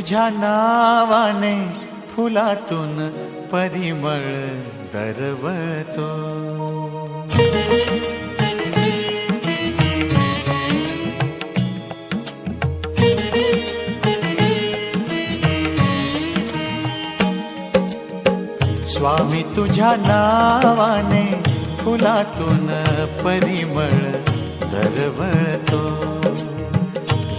तुझ्या नावाने फुलातून परिमळ दरवळतो. स्वामी तुझ्या नावाने फुलातून परिमळ दरवळतो.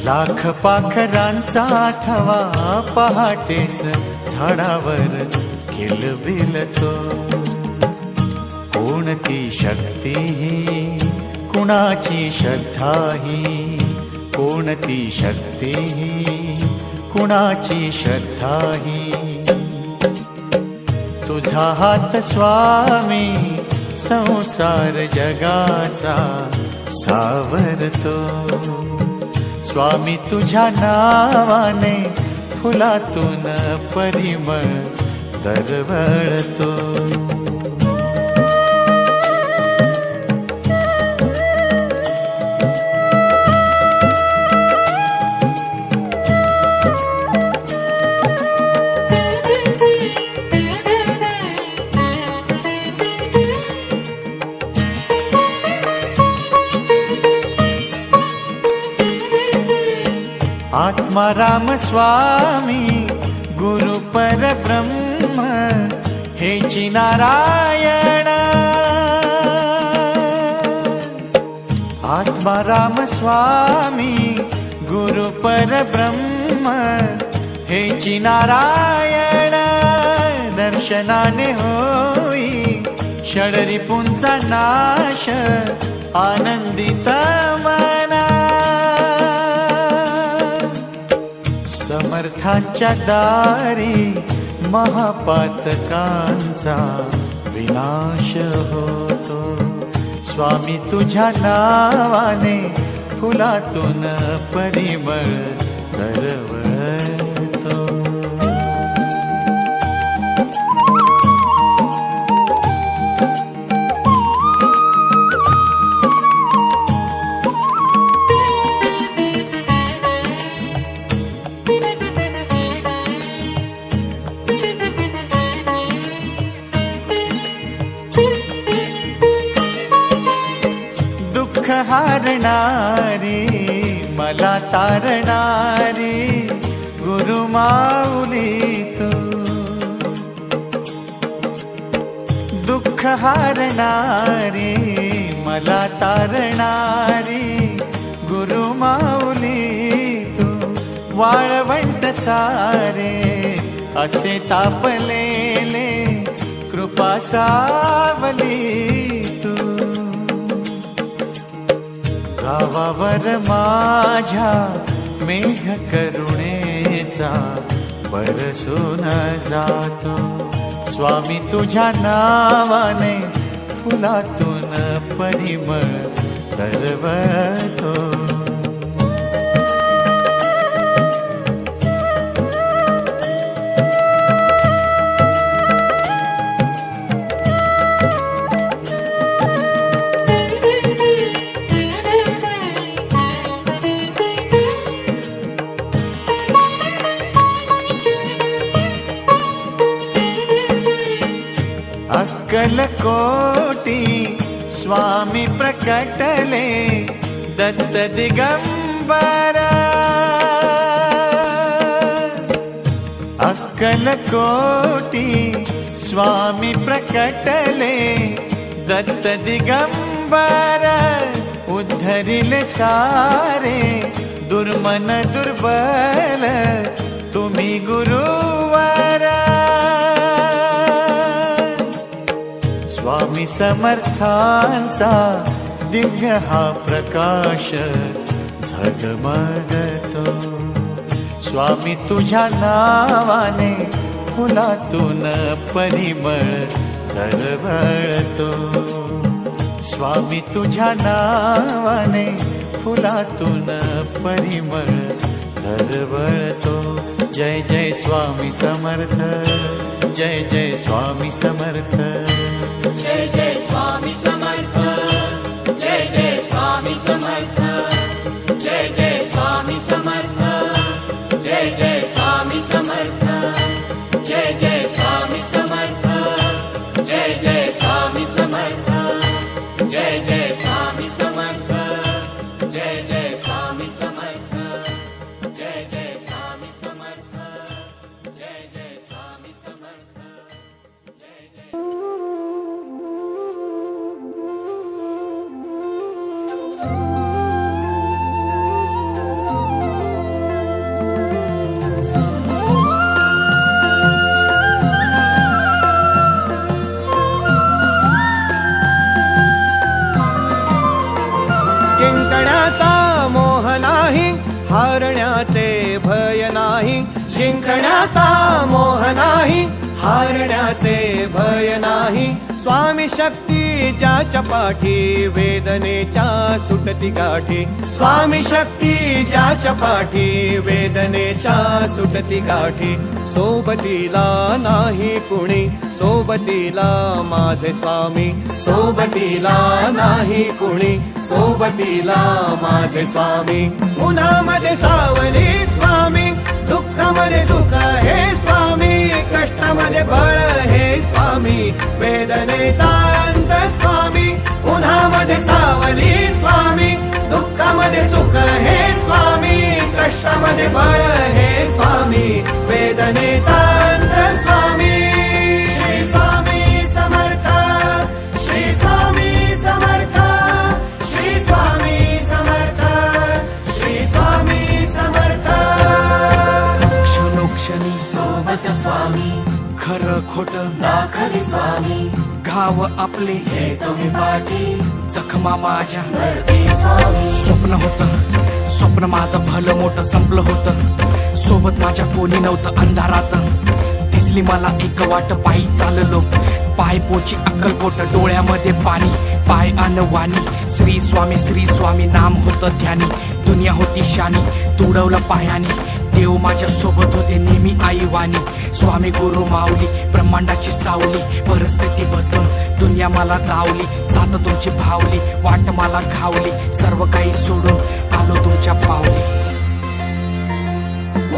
लाख पाखरांचा आठवा पहाटेस झाडावर किलबिलतो. कोणती शक्ती ही कुणाची श्रद्धा ही, कोणती शक्ती ही कुणाची श्रद्धा ही. तुझा हात स्वामी संसार जगाचा सावरतो. स्वामी तुझ्या नावाने फुलातून परिमळ दरवळतो. आत्मा राम स्वामी गुरु परब्रह्म हेची नारायण. आत्मा राम स्वामी गुरु परब्रह्म हेची नारायण. दर्शनाने होई षडरिपुंचा नाश आनंदित मना. समर्थांच्या दारी महापातकांचा विनाश होतो. स्वामी तुझ्या नावाने फुलातून परिमळ दरवळतो. हारणारी मला तारणारी गुरुमाऊली तू. दुःख हारणारी मला तारणारी गुरुमाऊली तू. वाळवंट सारे असे तापलेले कृपा सावली. गावावर माझ्या मेघ करुणेचा बरसून जातो. स्वामी तुझ्या नावाने फुलातून परिमळ दरवळतो. अक्कलकोटी स्वामी प्रकटले दत्त दिगंबर. अक्कलकोटी स्वामी प्रकटले दत्त दिगंबर. उद्धरिले सारे दुर्मन दुर्बल तुम्ही गुरुवर. स्वामी समर्थांचा दिव्य हा प्रकाश झगमगतो. स्वामी तुझ्या नावाने फुलातून परिमळ दरवळतो. स्वामी तुझ्या नावाने फुलातून परिमळ दरवळतो. जय जय स्वामी समर्थ, जय जय स्वामी समर्थ. जय जय स्वामी समर्थ, जय जय स्वामी समर्थ. जय जय स्वामी समर्थ, जय जय स्वामी जिंकण्याचा मोह नाही, हारण्याचे भय नाही. स्वामी शक्ती ज्याच्या पाठी, वेदनेच्या सुटती गाठी. स्वामी शक्ती ज्याच्या पाठी, वेदनेच्या सुटती गाठी. सोबतीला नाही कुणी, सोबतीला माझे स्वामी. सोबतीला नाही कुणी, सोबतीला माझे स्वामी. उन्हामध्ये सावली स्वामी, दुःखामध्ये सुख हे स्वामी. कष्टामध्ये बळ हे स्वामी, वेदनेचा अंत स्वामी. उन्हामध्ये सावली स्वामी, दुःखामध्ये सुख हे स्वामी. कष्टामध्ये बळ हे स्वामी, वेदनेचा अंत स्वामी. श्री स्वामी समर्थ, श्री स्वामी समर्थ, श्री स्वामी समर्थ, श्री स्वामी समर्थ. क्षणोक्षणी सोबत स्वामी, खरं खोट दाखवी स्वामी. घाव आपले घेतो मी पाठी, जखमा माझ्या भरती स्वामी. स्वप्न होतं, स्वप्न माझं भलं मोठं संपलं होतं. सोबत माझ्या कोणी नव्हतं अंधारात. दिसली मला एक वाट, पायी चाललो, पाय पोची अक्कलकोट. डोळ्यामध्ये पाणी, पाय अनवाणी. श्री स्वामी नाम होतं ध्यानी. दुनिया होती शानी, तुडवलं पायाने. देव माझ्या सोबत होते नेहमी आईवानी. स्वामी गुरु माऊली, ब्रह्मांडाची सावली. परिस्थिती बदलून दुनिया मला धावली. साथ तुमची भावली, वाट मला घावली. सर्व काही सोडून आलो तुमच्या पावली.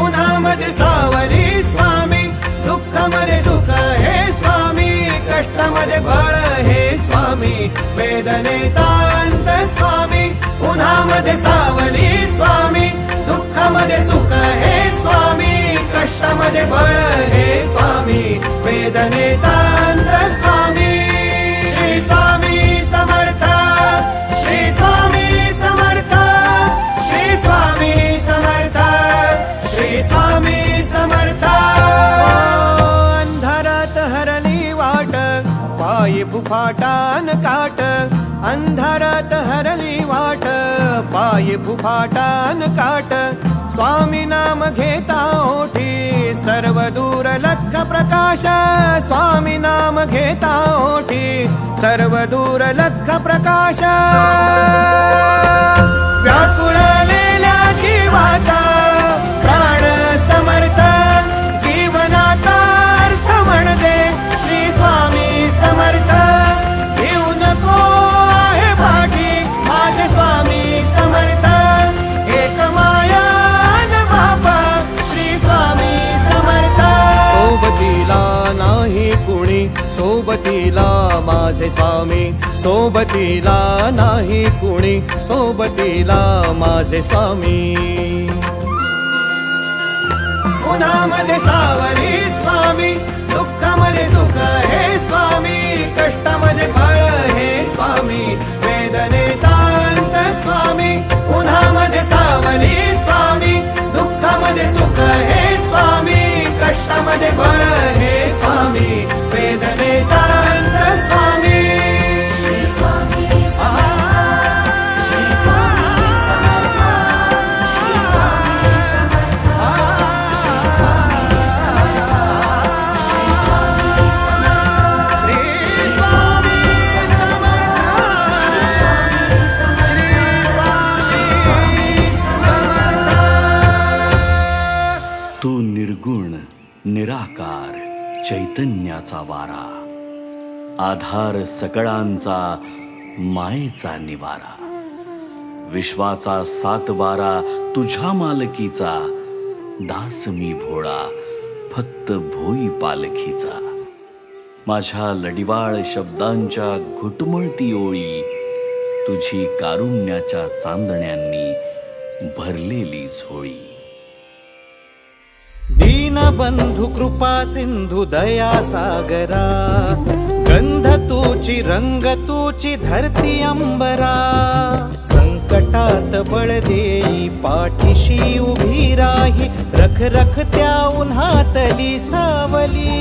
उन्हामध्ये सावली स्वामी, दुःखामध्ये सुख हे स्वामी. कष्टामध्ये बळ हे स्वामी, वेदनेचा अंत स्वामी. उन्हामध्ये सावली स्वामी, दुःखामध्ये सुख हे स्वामी. कष्टामध्ये बळ हे स्वामी, वेदनेचा अंत स्वामी. श्री स्वामी समर्थ, श्री स्वामी समर्थ, श्री स्वामी समर्थ, श्री स्वामी समर्थ. अंधारात हरली वाट, पायी फुफाटान काट. अंधारात हरली वाट, पायी फुफाटान काट. स्वामी नाम घेता ओठी, सर्व दूर लख प्रकाश. स्वामी नाम घेता ओठी, सर्व दूर लख प्रकाश. व्याकुळलेल्या जीवाचा प्राण समर्थ, जीवनाचा अर्थ म्हणजे श्री स्वामी समर्थ. घेऊ नको आहे पाठी, माझे स्वामी समर्थ. एक माया न बापा, श्री स्वामी समर्थ. सोबतीला नाही कुणी, सोबतीला माझे स्वामी. सोबतीला नाही कुणी, सोबतीला माझे स्वामी. उन्हामध्ये सावली स्वामी, दुःखामध्ये सुख हे स्वामी. कष्टामध्ये बळ हे स्वामी, वेदनेचा अंत स्वामी. उन्हामध्ये सावली स्वामी, दुःखामध्ये सुख हे स्वामी. कष्टामध्ये बळ हे स्वामी, वेदनेचा अंत स्वामी. श्री स्वामी समर्थ, श्री स्वामी समर्थ, श्री स्वामी समर्थ, श्री स्वामी समर्थ, श्री स्वामी समर्थ, श्री स्वामी समर्थ, श्री स्वामी समर्थ. तू निर्गुण निराकार चैतन्याचा वारा, आधार सकळांचा मायेचा निवारा. विश्वाचा सातबारा तुझ्या मालकीचा, दास मी भोळा फक्त भोई पालखीचा. माझ्या लडिवाळ शब्दांच्या घुटमळती ओळी, तुझी कारुण्याच्या चांदण्यांनी भरलेली झोळी. दीनबंधु कृपा सिंधु दया सागरा, गंध तूची रंग तूची धरती अंबरा. संकटात बळ देई पाठीशी उभी राही, रख रख त्या उन्हातली सावली.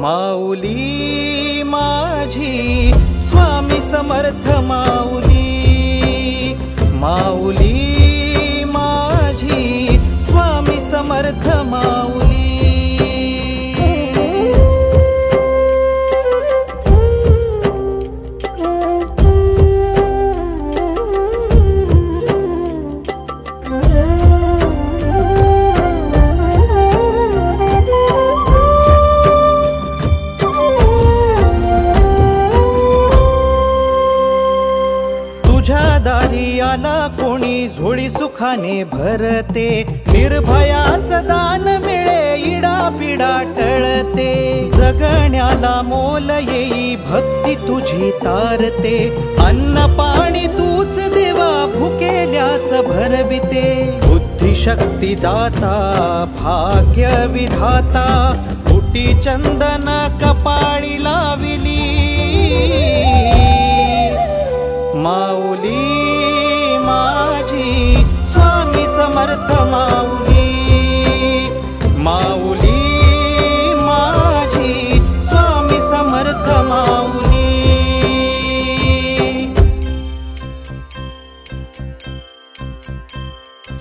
माऊली माझी स्वामी समर्थ माऊली. माऊली माझी झोळी सुखाने भरते, निर्भयाचं दान मिळे इडापिडा टळते, जगण्याला मोल येई भक्ती तुझी तारते, अन्न पाणी तूच देवा भुकेल्यास भरविते, बुद्धिशक्ती दाता भाग्य विधाता, कुटी चंदन कपाळी लाविली, माऊली माझी स्वामी समर्थ माऊली, माऊली माझी स्वामी समर्थ माऊली.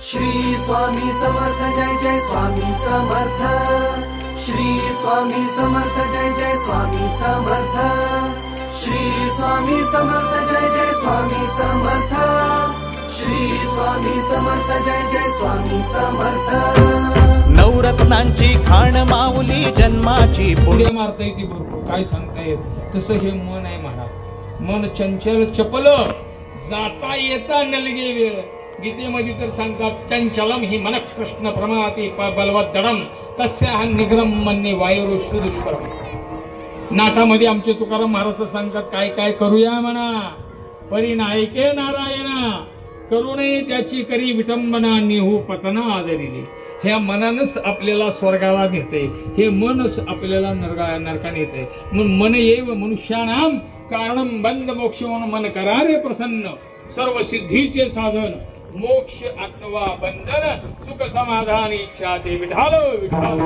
श्री स्वामी समर्थ जय जय स्वामी समर्थ, श्री स्वामी समर्थ जय जय स्वामी समर्थ, श्री स्वामी समर्थ जय जय स्वामी समर्थ, श्री स्वामी समर्थ जय जय स्वामी समर्थ. नवरत्नांची खाण माऊली जन्माची पुण्य मारता येते भरपूर, काय सांगता येत. तसं हे मन आहे महाराज, मन चंचल चपल, जाता येता नलगे वेळ. गीतेमध्ये तर सांगतात, चंचलम ही मन कृष्ण प्रमाती बलवद्दडम तस्य निग्रम मन्ये वायुरुष्व दुष्करम. नाटामध्ये आमचे तुकाराम महाराज सांगतात, काय काय करूया म्हणा, परी नायके नारायणा, करू नये त्याची करी विटंबना, निहू पतना आदरिले. ह्या मनानच आपल्याला स्वर्गाला नेते, हे मनच आपल्याला नरका नेते. म्हणून मन येव मनुष्यानाम कारणम बंद मोक्ष, म्हणून मन करारे प्रसन्न, सर्व सिद्धीचे साधन, मोक्ष आत्मवा बंधन, सुख समाधान इच्छा ते विठाल विठाल.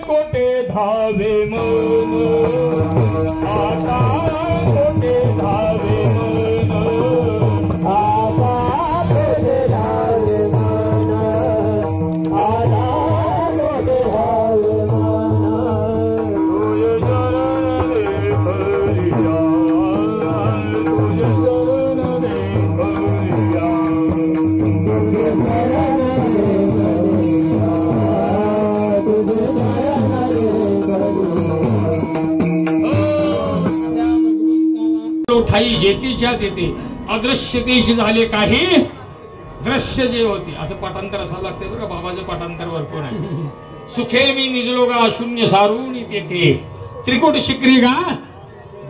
कोटे धावे मन, आता कोटे धावे मन, आता कोटे धावे मन, आता कोटे धावे मन. तुझे चरण रे भरिया, तुझे चरण रे भरिया, ठाई जेतीच्या तेथे अदृश्यतेशी झाले काही, दृश्य जे होते. असं पाठांतर असावं लागते बरं, बाबाचं पाठांतर भरपूर आहे. सुखे मी निजलो गा शून्य सारून तेथे, त्रिकुट शिकरी गा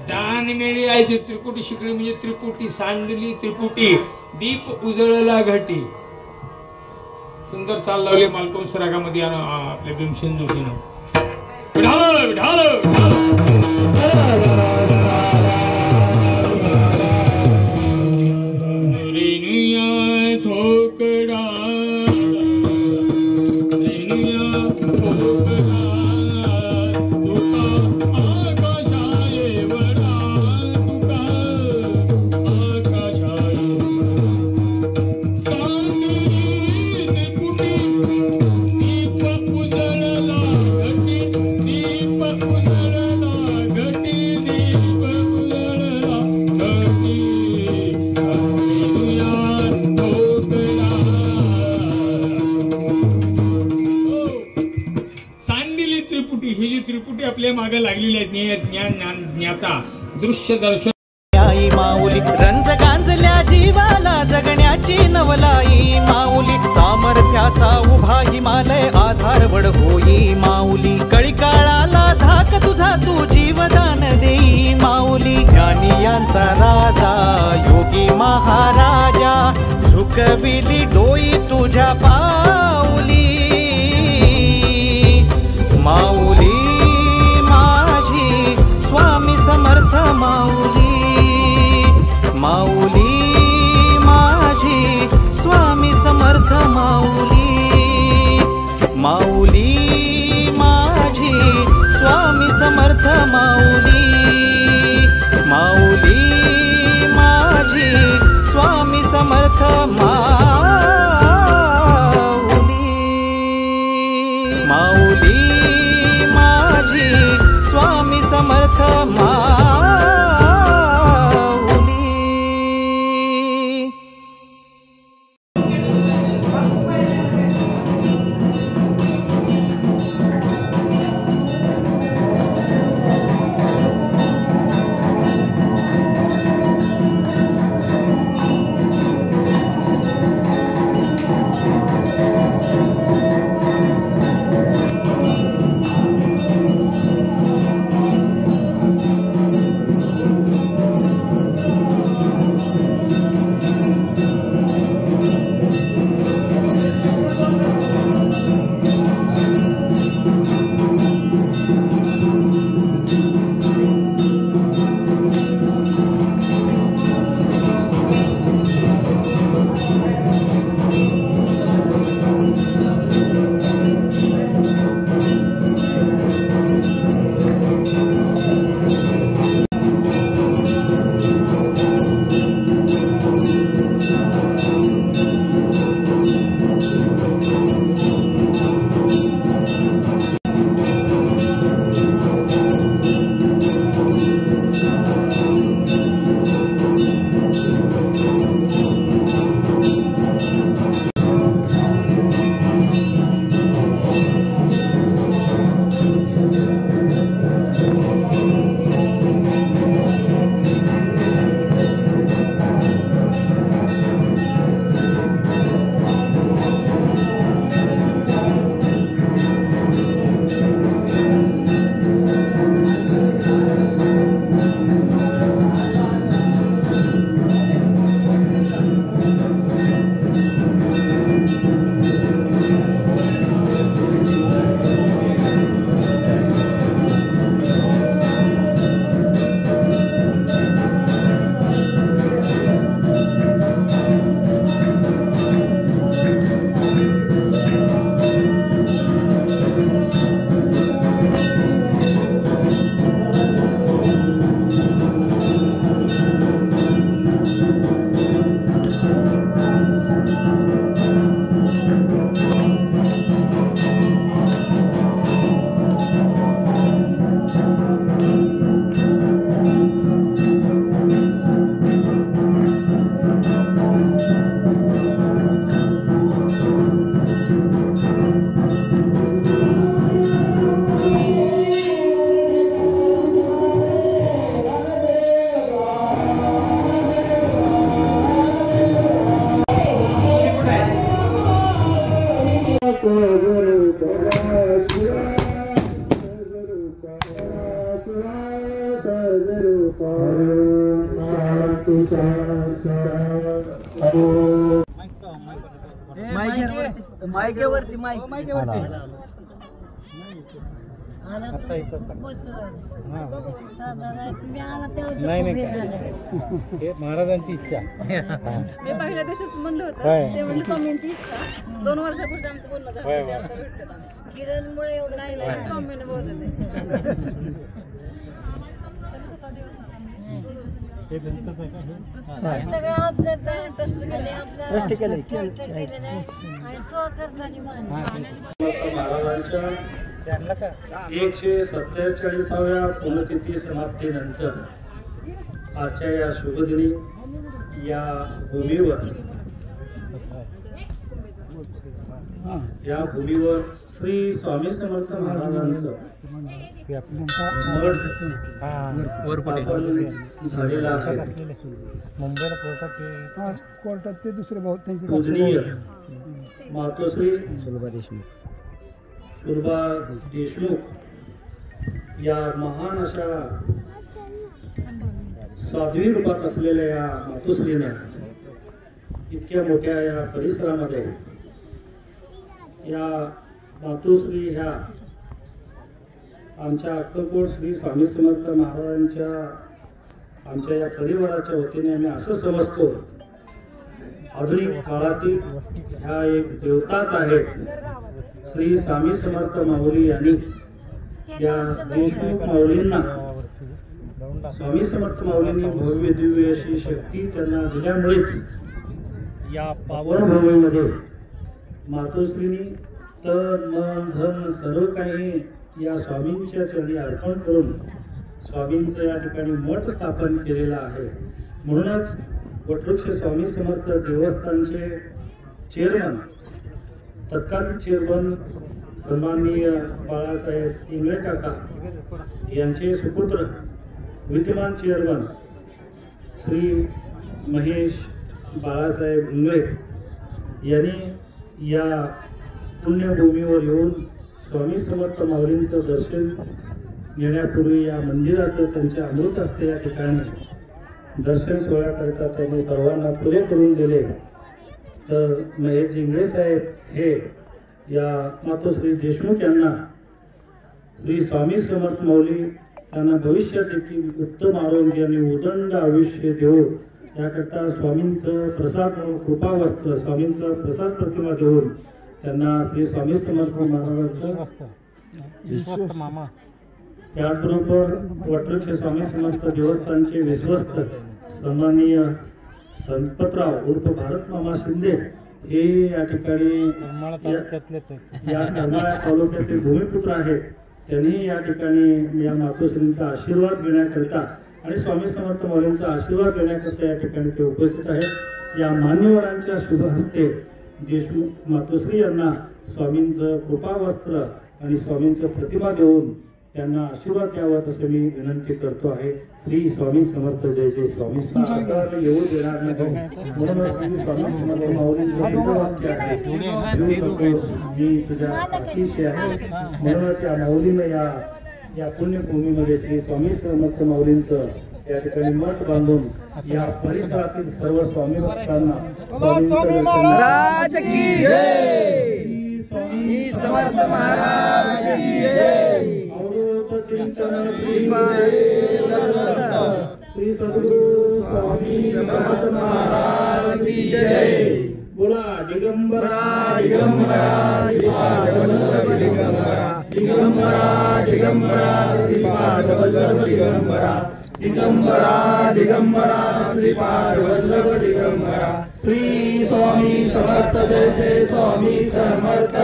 दान मिळी आहे. ते त्रिकुटी शिकरी म्हणजे त्रिपुटी, सांडली त्रिपुटी, दीप उजळला घटी. सुंदर चाल लावले मालकोस रागामध्ये आपल्या भीमसेन जोशीनं. विढाल विढाल मागे लागलेली आहेत. ज्ञाता दृश्य दर्शन माऊली, रंज गांजल्या जीवाला जगण्याची नवलाई माऊली, सामर्थ्याचा उभा हिमालय आधारवड होई माऊली, कळी काळाला धाक तुझा तू जीवदान देई माऊली, ज्ञानियांचा राजा योगी महाराजा, झुकविली डोई तुझ्या पाऊली माऊली माझी स्वामी समर्थ माऊली, माऊली माझी स्वामी समर्थ माऊली, माऊली माझी स्वामी समर्थ माऊली, माऊली माझी स्वामी समर्थ माऊली. मायकेवरती नाही महाराजांची इच्छा मी पहिल्या दिवशीच म्हणलं होतं ते म्हणजे स्वामींची इच्छा 2 वर्षापूर्वी आमचं बोलणं झालं किरणमुळे एवढं नाही स्वामीने बोलत महाराजांच्या 147व्या पुण्यतिथी समाप्तीनंतर आजच्या या शुभदिनी या भूमीवर श्री स्वामी समर्थ महाराजांचं झालेला आहे. मुंबईला कोर्टात ते दुसरे भाऊ पूजनीय मातोश्री सुलभा देशमुख या महान अशा साध्वी रूपात असलेल्या या मातोश्रीने इतक्या मोठ्या या परिसरामध्ये या मातोश्री ह्या आमच्या अक्कलकोट श्री स्वामी समर्थ महाराजांच्या आमच्या या परिवाराच्या वतीने आम्ही असं समजतो आधुनिक काळातील ह्या एक देवताच आहेत. श्री स्वामी समर्थ माऊली यांनी या देशमुख माऊलींना स्वामी समर्थ माऊलींनी भव्य दिव्य अशी शक्ती त्यांना दिल्यामुळेच या पावन भूमीमध्ये मातोश्रीनी तन मन धन सर्व काही या स्वामींच्या चरणी अर्पण करून स्वामींचं या ठिकाणी मठ स्थापन केलेला आहे. म्हणूनच वटवृक्ष स्वामी समर्थ देवस्थानचे चेअरमन तत्कालीन चेअरमन सन्माननीय बाळासाहेब इंगळे काका यांचे सुपुत्र विद्यमान चेअरमन श्री महेश बाळासाहेब इंगळे यांनी या पुण्यभूमीवर येऊन स्वामी समर्थ माऊलींचं दर्शन घेण्यापूर्वी या मंदिराचं त्यांच्या अमृत हस्ते या ठिकाणी दर्शन सोहळ्याकरिता त्यांनी सर्वांना खुले करून दिले. तर महेश इंगळे साहेब हे या मातोश्री देशमुख यांना श्री स्वामी समर्थ माऊली यांना भविष्यात देखील उत्तम आरोग्य आणि उदंड आयुष्य देऊ याकरता स्वामींचं प्रसाद कृपावस्त्र स्वामींचा प्रसाद प्रतिमा देऊन त्यांना श्री स्वामी समर्थ महाराजांचं त्याचबरोबर वटवृक्ष स्वामी समर्थ देवस्थानचे विश्वस्त सन्माननीय संपतराव उर्फ भारत मामा शिंदे हे या ठिकाणी या करमाळा तालुक्यातील भूमिपुत्र आहेत. त्यांनी या ठिकाणी या मातोश्रींचा आशीर्वाद घेण्याकरिता आणि स्वामी समर्थ माऊलींचा आशीर्वाद घेण्याकरिता या ठिकाणी ते उपस्थित आहेत. या मान्यवरांच्या शुभ हस्ते देशमुख मातोश्री यांना स्वामींचं कृपावस्त्र आणि स्वामींचं प्रतिमा देऊन त्यांना आशीर्वाद द्यावा असं मी विनंती करतो आहे. श्री स्वामी समर्थ जय जय स्वामी समर्थ. येऊ देणार नाही म्हणूनच श्री स्वामी समर्थ माऊलींचं वाक्य आहे मी तुझ्या अतिशय आहे. म्हणूनच या माऊलीनं या पुण्यभूमीमध्ये श्री स्वामी समर्थ माऊलींचं या ठिकाणी मठ बांधून या परिसरातील सर्व स्वामी भक्तांना स्वामी महाराज की जय, स्वामी समर्थ महाराज की जय. चिंतन श्री सद्गुरु स्वामी समर्थ महाराज की जय. बोला दिगंबरा दिगंबरा श्रीपाद वल्लभ दिगंबरा दिगंबरा दिगंबरा श्रीपाद वल्लभ दिगंबरा दिगंबरा दिगंबरा श्रीपाद वल्लभ दिगंबरा. श्री स्वामी समर्थ जय जय स्वामी समर्थ.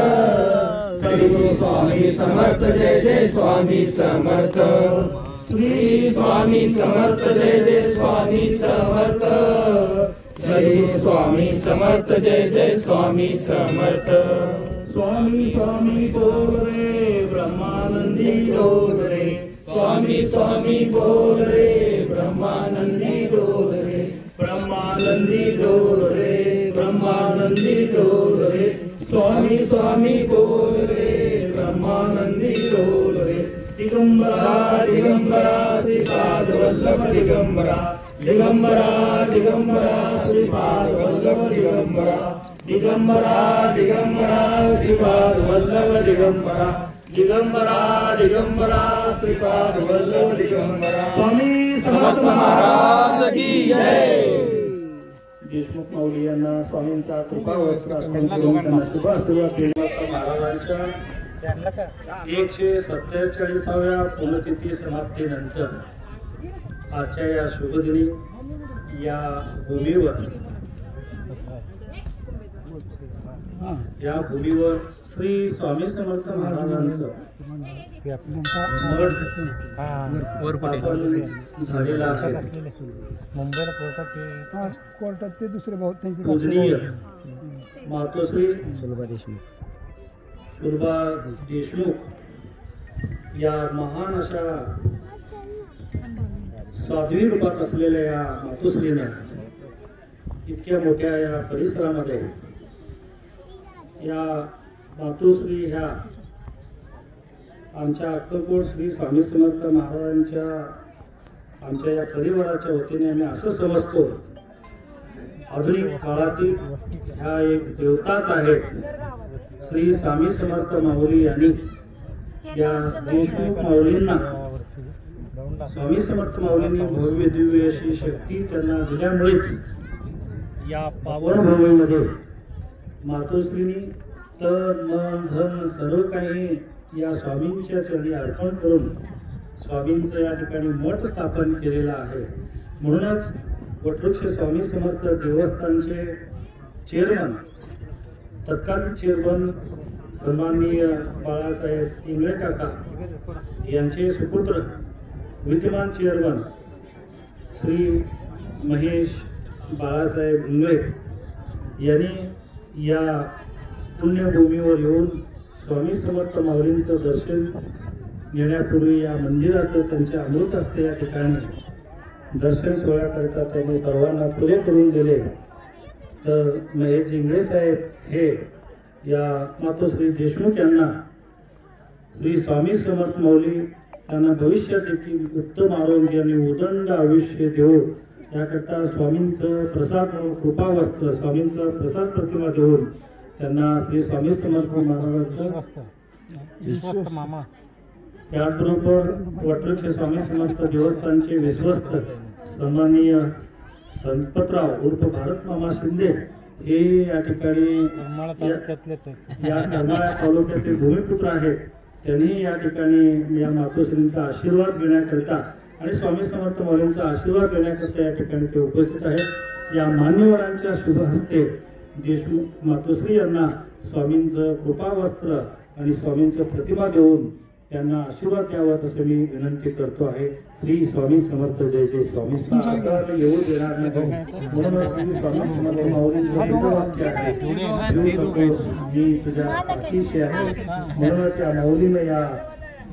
सद्गुरु स्वामी समर्थ जय जय स्वामी समर्थ. श्री स्वामी समर्थ जय जय स्वामी समर्थ. सद्गुरु स्वामी समर्थ जय जय स्वामी समर्थ. स्वामी स्वामी बोल रे ब्रह्मानंदी डोल रे. स्वामी स्वामी बोल रे ब्रह्मानंदी डोल रे. ब्रह्मानंदी डोल रे ब्रह्मानंदी ब्रह्मानंदी डोल रे स्वामी स्वामी बोल रे ब्रह्मानंदी डोल रे दिगंबरा दिगंबरा श्रीपाद वल्लभ दिगंबरा दिगंबरा दिगंबरा श्रीपाद वल्लभ दिगंबरा दिगंबरा दिगंबरा श्रीपाद वल्लभ दिगंबरा दिगंबरा दिगंबरा श्रीपाद वल्लभ दिगंबरा स्वामी समर्थ महाराज की जय। देशमुख माऊली यांना स्वामींचा कृपावस्त्र अर्पण करून त्यांना शुभ आशीर्वाद देण्याचा महाराजांच्या 147व्या पुण्यतिथी समाप्तीनंतर आजच्या या शुभदिनी या भूमीवर श्री स्वामी समर्थ महाराजांचं झालेला आहे। मुंबईला कोर्टात ते दुसरे भाऊ त्यांचे पूजनीय मातोश्री सुलभा देशमुख या महान अशा साध्वी रूपात असलेल्या या मातोश्रीने इतक्या मोठ्या या परिसरामध्ये या मातोश्री ह्या आमच्या अक्कलकोट श्री स्वामी समर्थ महाराजांच्या आमच्या या परिवाराच्या वतीने आम्ही असं समजतो आधुनिक काळातील ह्या एक देवताच आहेत। श्री स्वामी समर्थ माऊली यांनी या देशमुख माऊलींना स्वामी समर्थ माऊलींनी भव्य दिव्य अशी शक्ती त्यांना दिल्यामुळेच या पावन भूमीमध्ये मातोश्रीनी तन मन धन सर्व काही या स्वामींच्या चरणी अर्पण करून स्वामींचं या ठिकाणी मठ स्थापन केलेला आहे। म्हणूनच वटवृक्ष स्वामी समर्थ देवस्थानचे चेअरमन तत्कालीन चेअरमन सन्माननीय बाळासाहेब इंगळे काका यांचे सुपुत्र विद्यमान चेअरमन श्री महेश बाळासाहेब इंगळे यांनी या पुण्यभूमीवर येऊन स्वामी समर्थ माऊलींचं दर्शन घेण्यापूर्वी या मंदिराचं त्यांच्या अमृत हस्ते या ठिकाणी दर्शन सोहळ्याकरिता त्यांनी सर्वांना खुले करून दिले। तर महेश इंगळे साहेब हे या मातोश्री देशमुख यांना श्री स्वामी समर्थ माऊली यांना भविष्यात देखील उत्तम आरोग्य आणि उदंड आयुष्य देऊ याकरता स्वामींचं प्रसाद कृपावस्त्र स्वामींचा प्रसाद प्रतिमा देऊन त्यांना श्री स्वामी समर्थ महाराजांचं त्याचबरोबर वटवृक्ष स्वामी समर्थ देवस्थानचे विश्वस्त सन्माननीय संपतराव उर्फ भारत मामा शिंदे हे या ठिकाणी या करमाळा तालुक्यातील भूमिपुत्र आहेत। त्यांनी या ठिकाणी या मातोश्रींचा आशीर्वाद घेण्याकरिता आणि स्वामी समर्थ माऊलींचा आशीर्वाद घेण्याकरिता या ठिकाणी ते उपस्थित आहेत। या मान्यवरांच्या शुभ हस्ते देशमुख मातोश्री यांना स्वामींचं कृपावस्त्र आणि स्वामींचं प्रतिमा देऊन त्यांना आशीर्वाद द्यावा असं मी विनंती करतो आहे। श्री स्वामी समर्थ जय जय स्वामी समर्थ येऊ देणार नाही म्हणून श्री स्वामी समर्थ माऊलींचं वाक्य आहे मी तुझ्या पाठीशी आहे। म्हणूनच या माऊलीने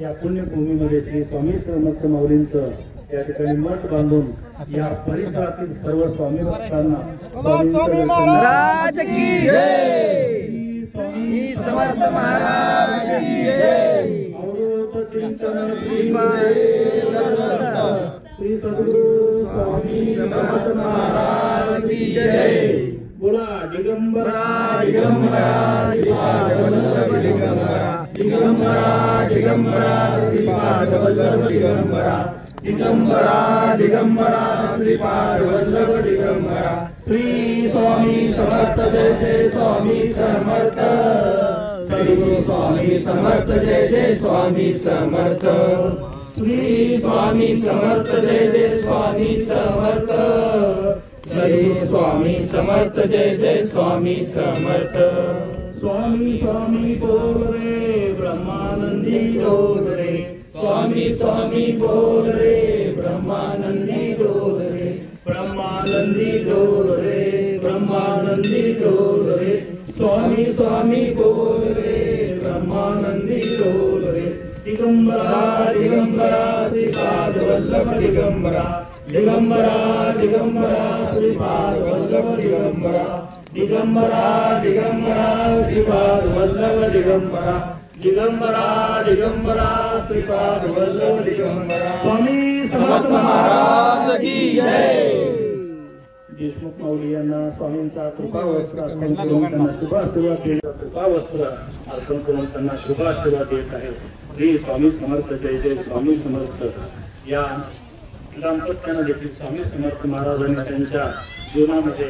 या पुण्यभूमीमध्ये श्री स्वामी समर्थ माऊलींचं या ठिकाणी मठ बांधून या परिसरातील सर्व स्वामी भक्तांना स्वामी महाराज की जय स्वामी समर्थ महाराज की जय। चिंतन श्री सद्गुरु स्वामी समर्थ महाराज की जय। बोला दिगंबरा दिगंबरा श्रीपाद वल्लभ दिगंबरा दिगंबरा दिगंबरा श्रीपाद वल्लभ दिगंबरा दिगंबरा दिगंबरा श्रीपाद वल्लभ दिगंबरा। श्री स्वामी समर्थ जय जय स्वामी समर्थ सद्गुरु स्वामी समर्थ जय जय स्वामी समर्थ श्री स्वामी समर्थ जय जय स्वामी समर्थ सद्गुरु स्वामी समर्थ जय जय स्वामी समर्थ। स्वामी स्वामी बोल रे ब्रह्मानंदी डोल रे स्वामी स्वामी बोल रे ब्रह्मानंदी डोल रे ब्रह्मानंदी डोल रे ब्रह्मानंदी डोल रे स्वामी स्वामी बोल रे ब्रह्मानंदी डोल रे दिगंबरा दिगंबरा श्रीपाद वल्लभ दिगंबरा दिगंबरा दिगंबरा श्रीपाद वल्लभ दिगंबरा दिगंबरा दिगंबरा श्रीपाद वल्लभ दिगंबरा दिगंबरा दिगंबरा श्रीपाद वल्लभ दिगंबरा स्वामी समर्थ महाराज की जय. देशमुख माऊली यांना स्वामींचा कृपावस्त्र अर्पण करून त्यांना शुभाशीर्वाद देत कृपावस्त्र अर्पण करून त्यांना शुभाशीर्वाद देत आहे. श्री स्वामी समर्थ जय जय स्वामी समर्थ. या दाम्पत्यानं देखील स्वामी समर्थ महाराजांनी त्यांच्या जीवनामध्ये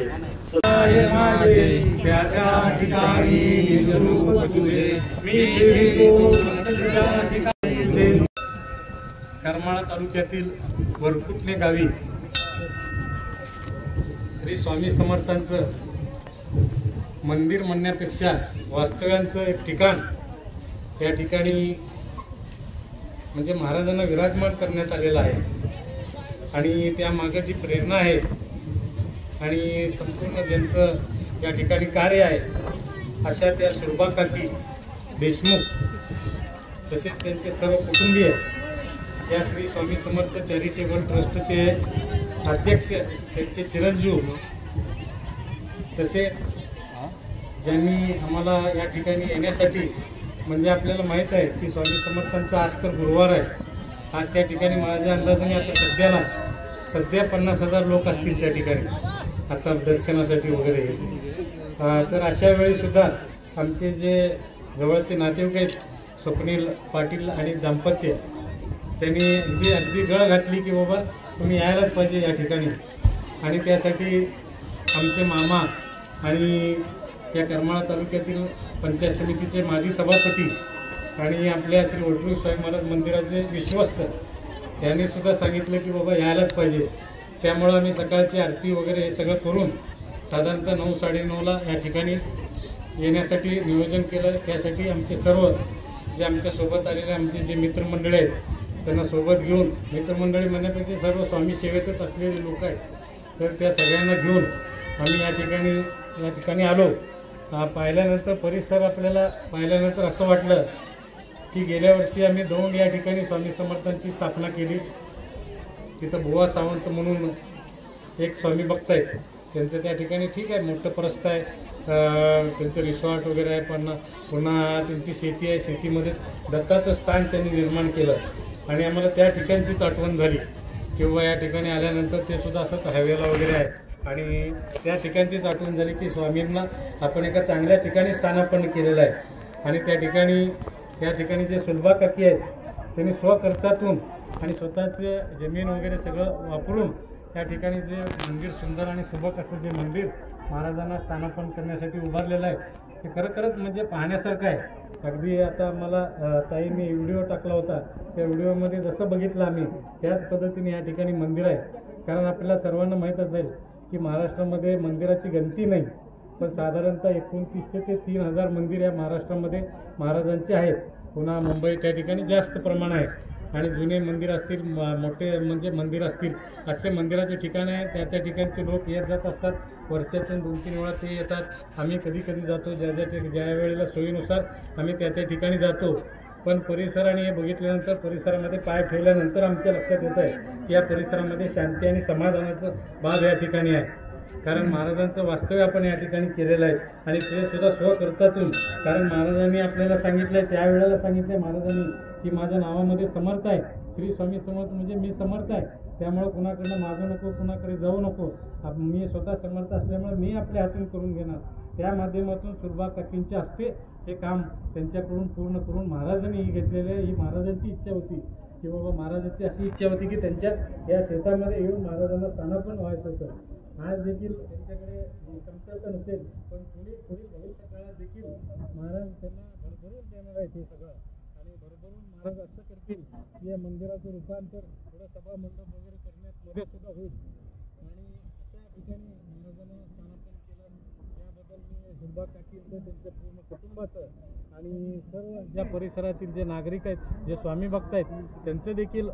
करमाळा तालुक्यातील वरकुटणे गावी श्री स्वामी समर्थांचं मंदिर म्हणण्यापेक्षा वास्तव्यांचं एक ठिकाण या ठिकाणी म्हणजे महाराजांना विराजमान करण्यात आलेलं आहे. आणि त्यामागे जी प्रेरणा आहे आणि संपूर्ण ज्यांचं या ठिकाणी कार्य आहे अशा त्या सुरभा काकी देशमुख तसेच त्यांचे सर्व कुटुंबीय या श्री स्वामी समर्थ चॅरिटेबल ट्रस्टचे अध्यक्ष त्यांचे चिरंजीव तसेच ज्यांनी आम्हाला या ठिकाणी येण्यासाठी म्हणजे आपल्याला माहीत आहे की स्वामी समर्थांचा आज तर गुरुवार आहे. आज त्या ठिकाणी माझ्या अंदाजाने आता सध्या 50,000 लोक असतील त्या ठिकाणी आता दर्शनासाठी वगैरे येते. तर अशा वेळीसुद्धा आमचे जे जवळचे नातेवाईक आहेत स्वप्नील पाटील आणि दाम्पत्य त्यांनी अगदी गळ घातली की बाबा तुम्ही यायलाच पाहिजे या ठिकाणी. आणि त्यासाठी आमचे मामा आणि या करमाळा तालुक्यातील पंचायत समितीचे माजी सभापती आणि आपल्या श्री वटरू स्वामी महाराज मंदिराचे विश्वस्त यांनी सुद्धा सांगितलं की बाबा यायलाच पाहिजे. त्यामुळं आम्ही सकाळची आरती वगैरे हे सगळं करून साधारणतः 9-9:30ला या ठिकाणी येण्यासाठी नियोजन केलं. त्यासाठी आमचे सर्व जे आमच्यासोबत आलेले आमचे जे मित्रमंडळी आहेत त्यांना सोबत घेऊन, मित्रमंडळी म्हणण्यापेक्षा सर्व स्वामी सेवेतच असलेले लोक आहेत तर त्या सगळ्यांना घेऊन आम्ही या ठिकाणी आलो. पाहिल्यानंतर परिसर आपल्याला पाहिल्यानंतर असं वाटलं की गेल्या वर्षी आम्ही दौंड या ठिकाणी स्वामी समर्थांची स्थापना केली. तिथं बुवा सावंत म्हणून एक स्वामी भक्त आहेत त्यांचं त्या ठिकाणी ठीक आहे मोठं प्रस्थ आहे, त्यांचं रिसॉर्ट वगैरे आहे, पण पुन्हा त्यांची शेती आहे, शेतीमध्येच दत्ताचं स्थान त्यांनी निर्माण केलं. आणि आम्हाला त्या ठिकाणचीच आठवण झाली किंवा या ठिकाणी आल्यानंतर ते सुद्धा असंच हायवेला वगैरे आहे आणि त्या ठिकाणचीच आठवण झाली की स्वामींना आपण एका चांगल्या ठिकाणी स्थानापन्न केलेलं आहे. आणि त्या ठिकाणी जे सुलभा काकी आहेत त्यांनी स्वखर्चातून आणि स्वतःचे जमीन वगैरे सगळं वापरून त्या ठिकाणी जे मंदिर सुंदर आणि सुबक असं जे मंदिर महाराजांना स्थानापन्न करण्यासाठी उभारलेलं आहे ते खरंच म्हणजे पाहण्यासारखं आहे. अगदी आता मला ताईंनी व्हिडिओ टाकला होता त्या व्हिडिओमध्ये जसं बघितलं आम्ही त्याच पद्धतीने या ठिकाणी मंदिर आहे. कारण आपल्याला सर्वांना माहीत असेल की महाराष्ट्रामध्ये मंदिराची गणती नाही पण साधारणतः 2900 ते 3000 मंदिर या महाराष्ट्रामध्ये महाराजांचे आहेत. पुन्हा मुंबई त्या ठिकाणी जास्त प्रमाण आहे आणि जुने मंदिर असतील मोठे म्हणजे मंदिर असतील असे मंदिराचे ठिकाण आहे. त्या ठिकाणचे लोक येत जात असतात. वर्षातून 2-3 वेळा ते येतात. आम्ही कधी जातो ज्या वेळेला सोयीनुसार आम्ही त्या ठिकाणी जातो. पण परिसर आणि हे बघितल्यानंतर परिसरामध्ये पाय ठेवल्यानंतर आमच्या लक्षात येतं आहे की या परिसरामध्ये शांती आणि समाधानाचं भाग या ठिकाणी आहे. कारण महाराजांचं वास्तव्य आपण या ठिकाणी केलेलं आहे आणि ते सुद्धा स्वखर्चातून. कारण महाराजांनी आपल्याला सांगितलं आहे त्यावेळेला सांगितलं आहे महाराजांनी की माझ्या नावामध्ये समर्थ आहे. श्री स्वामी समर्थ म्हणजे मी समर्थ आहे. त्यामुळं कुणाकडनं मागू नको, कुणाकडे जाऊ नको. मी स्वतः समर्थ असल्यामुळे मी आपल्या हातून करून घेणार. त्या माध्यमातून सुलभा काकींच्या हस्ते हे काम त्यांच्याकडून पूर्ण करून महाराजांनी घेतलेले. ही महाराजांची इच्छा होती की बाबा महाराजांची अशी इच्छा होती की त्यांच्या या शेतामध्ये येऊन महाराजांना स्थानापन्न व्हायचं होतं. आज देखील त्यांच्याकडे कमतरता नसेल पण पुढील भविष्य काळात देखील महाराज त्यांना भरभरून देणार आहे ते सगळं. आणि भरभरून महाराज असं करतील की या मंदिराचं रूपांतर थोडं सभा मंडप वगैरे करण्यात मध्ये सुद्धा होईल. आणि अशा ठिकाणी महाराजांना स्थानापन्न केलं याबद्दल मी सुलभा काकींचं त्यांच्या पूर्ण कुटुंबाचं आणि सर्व ज्या परिसरातील जे नागरिक आहेत जे स्वामी भक्त आहेत त्यांचं देखील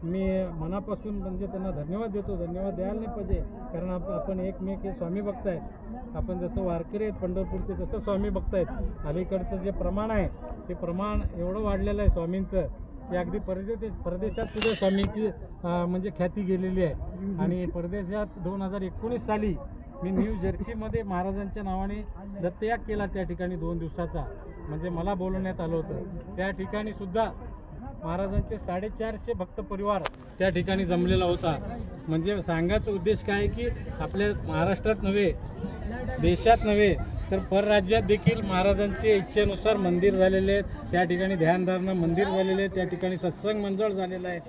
मी मनापासून म्हणजे त्यांना धन्यवाद देतो. धन्यवाद द्यायला नाही पाहिजे कारण आपण एकमेक हे स्वामी भक्त आहेत. आपण जसं वारकरी आहेत पंढरपूरचे जसं स्वामी भक्त आहेत. अलीकडचं जे प्रमाण आहे ते प्रमाण एवढं वाढलेलं आहे स्वामींचं की अगदी परदेशात सुद्धा स्वामींची म्हणजे ख्याती गेलेली आहे. आणि परदेशात 2019 साली मी न्यू जर्सीमध्ये महाराजांच्या नावाने दत्तयाग केला त्या ठिकाणी 2 दिवसाचा, म्हणजे मला बोलवण्यात आलं होतं. त्या ठिकाणी सुद्धा महाराजांचे 450 भक्त परिवार त्या ठिकाणी जमलेला होता. म्हणजे सांगायचा उद्देश काय आहे की आपल्या महाराष्ट्रात नव्हे, देशात नव्हे तर परराज्यात देखील महाराजांच्या इच्छेनुसार मंदिर झालेले आहेत. त्या ठिकाणी ध्यानधारणा मंदिर झालेले आहे, त्या ठिकाणी सत्संग मंडळ झालेलं आहे.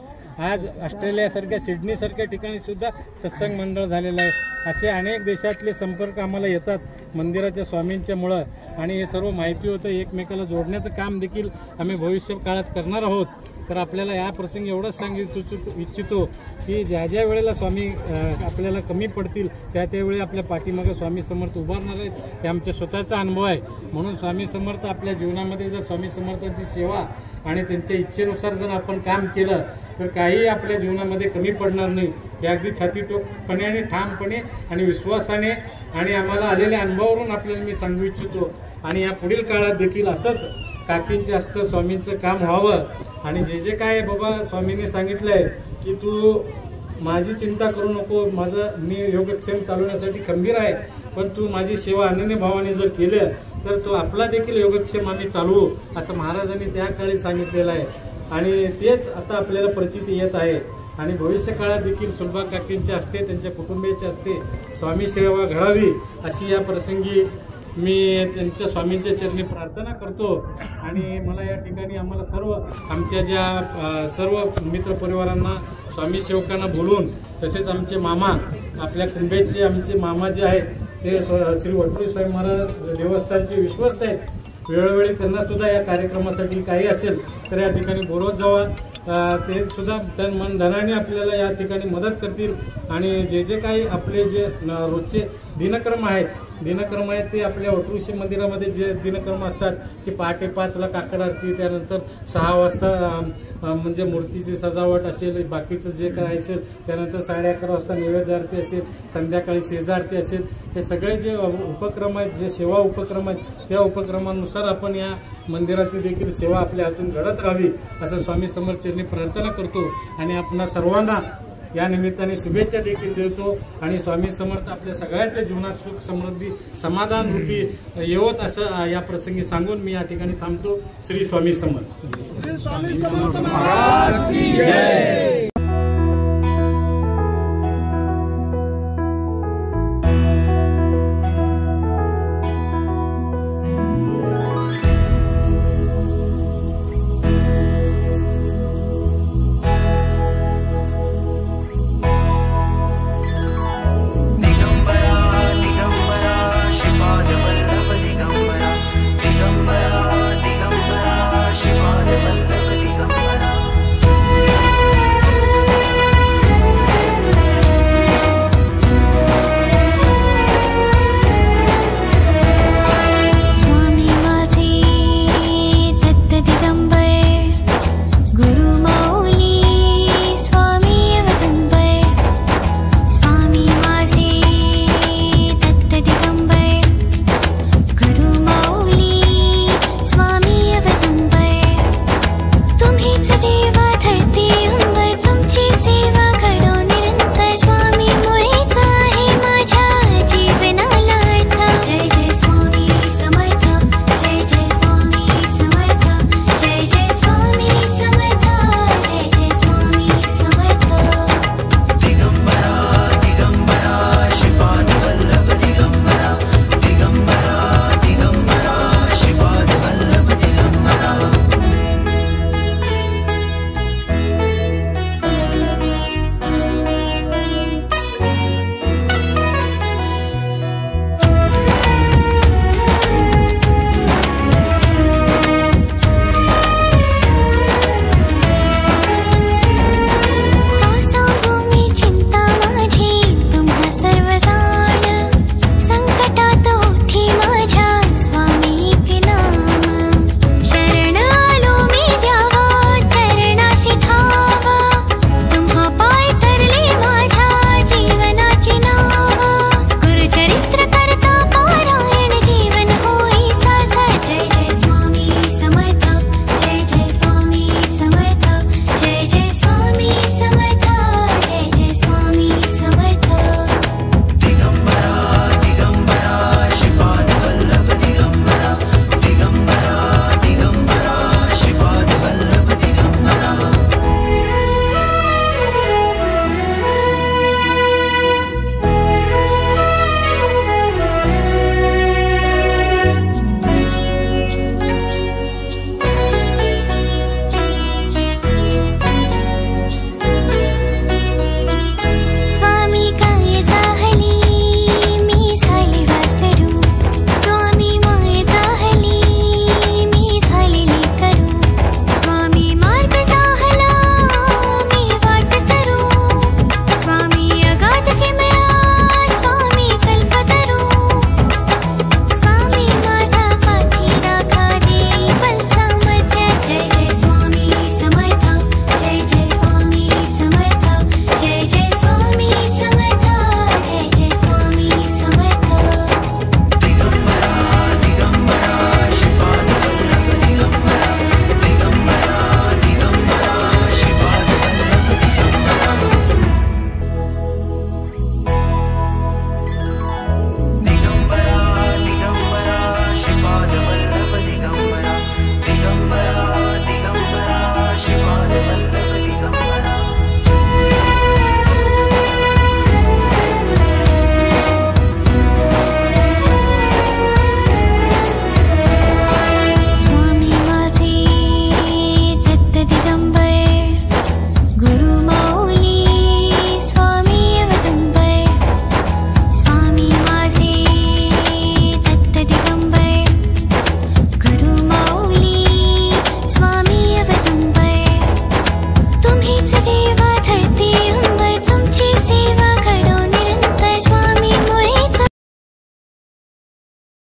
आज ऑस्ट्रेलियासारख्या सिडनीसारख्या ठिकाणी सुद्धा सत्संग मंडळ झालेलं आहे. असे अनेक देशातले संपर्क आम्हाला येतात मंदिराच्या स्वामींच्यामुळं, आणि हे सर्व माहिती होतं. एकमेकाला जोडण्याचं काम देखील आम्ही भविष्य काळात करणार आहोत. तर आपल्याला या प्रसंगी एवढंच सांगितू इच्छितो की ज्या ज्या वेळेला स्वामी आपल्याला कमी पडतील त्यावेळी आपल्या पाठीमागे स्वामी समर्थ उभारणार आहेत. हे आमच्या स्वतःचा अनुभव आहे. म्हणून स्वामी समर्थ आपल्या जीवनामध्ये जर स्वामी समर्थांची सेवा आणि त्यांच्या इच्छेनुसार जर आपण काम केलं तर काही आपल्या जीवनामध्ये कमी पडणार नाही. हे अगदी छातीटोकपणे आणि ठामपणे आणि विश्वासाने आणि आम्हाला आलेल्या अनुभवावरून आपल्याला मी सांगू इच्छितो. आणि या पुढील काळात देखील असंच काकींचे असतं स्वामींचं काम व्हावं. आणि जे जे काय बाबा स्वामींनी सांगितलं आहे की तू माझी चिंता करू नको, मी योगक्षेम चालवण्यासाठी खंबीर आहे, पण तू माझी सेवा अनन्य भावाने जर केलं तर तो आपला देखील योगक्षेम आम्ही चालवू, असं महाराजांनी त्या काळी सांगितलेलं आहे. आणि तेच आता आपल्याला प्रचिती येत आहे. आणि भविष्य काळात देखील सुलभा काकींचे असते, त्यांच्या कुटुंबियाचे असते स्वामी सेवा घडावी अशी या प्रसंगी मी त्यांच्या स्वामींच्या चरणी प्रार्थना करतो. आणि मला या ठिकाणी आम्हाला सर्व आमच्या ज्या सर्व मित्रपरिवारांना स्वामी सेवकांना बोलून, तसेच आमचे मामा आपल्या कुंभेचे आमचे मामा जे आहेत ते श्री वटुळी स्वामी महाराज देवस्थानचे विश्वस्त आहेत. वेळोवेळी त्यांनासुद्धा या कार्यक्रमासाठी काही असेल तर या ठिकाणी बोलवत जावा. ते सुद्धा तन मन धनाने आपल्याला या ठिकाणी मदत करतील. आणि जे जे काही आपले जे रोजचे दिनक्रम आहेत ते आपल्या वटुळशी मंदिरामध्ये जे दिनक्रम असतात की पहाटे 5ला काकड आरती, त्यानंतर 6 वाजता म्हणजे मूर्तीची सजावट असेल, बाकीचं जे काय असेल, त्यानंतर 11:30 वाजता नैवेद्य आरती असेल, संध्याकाळी शेजारती असेल, हे सगळे जे उपक्रम आहेत, जे सेवा उपक्रम आहेत, त्या उपक्रमानुसार आपण या मंदिराची देखील सेवा आपल्या हातून घडत राहावी असं स्वामी समर्थ चरणी प्रार्थना करतो. आणि आपणा सर्वांना या निमित्ताने शुभेच्छा देखील देतो. आणि स्वामी समर्थ आपल्या सगळ्यांच्या जीवनात सुख समृद्धी समाधान रूपी येवत असं या प्रसंगी सांगून मी या ठिकाणी थांबतो. श्री स्वामी समर्थ.